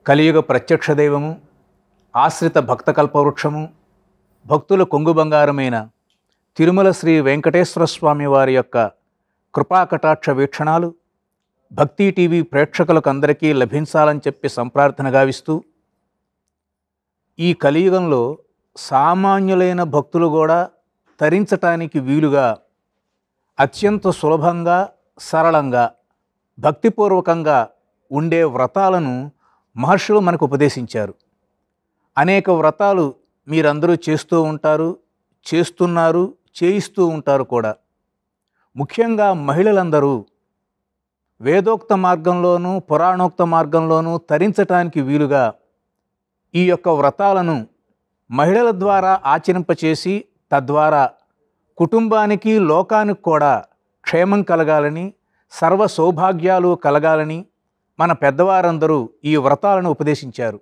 కలియుగ ప్రత్యక్ష దైవము, ఆశ్రిత భక్త కల్పవృక్షము, భక్తుల కొంగు బంగారమైన తిరుమల శ్రీ వెంకటేశ్వర స్వామి వారి యొక్క కృపాకటాక్ష వీక్షణాలు భక్తి టీవీ ప్రేక్షకులకు అందరికీ లభించాలని చెప్పి సంప్రార్థన గావిస్తూ, ఈ కలియుగంలో సామాన్యులైన భక్తులు కూడా తరించటానికి వీలుగా అత్యంత సులభంగా, సరళంగా, భక్తిపూర్వకంగా ఉండే వ్రతాలను మహర్షులు మనకు ఉపదేశించారు. అనేక వ్రతాలు మీరందరూ చేస్తూ ఉంటారు, చేస్తున్నారు, చేయిస్తూ ఉంటారు కూడా. ముఖ్యంగా మహిళలందరూ వేదోక్త మార్గంలోనూ పురాణోక్త మార్గంలోనూ తరించటానికి వీలుగా ఈ యొక్క వ్రతాలను మహిళల ద్వారా ఆచరింపచేసి తద్వారా కుటుంబానికి, లోకానికి కూడా క్షేమం కలగాలని, సర్వ సౌభాగ్యాలు కలగాలని మన పెద్దవారందరూ ఈ వ్రతాలను ఉపదేశించారు.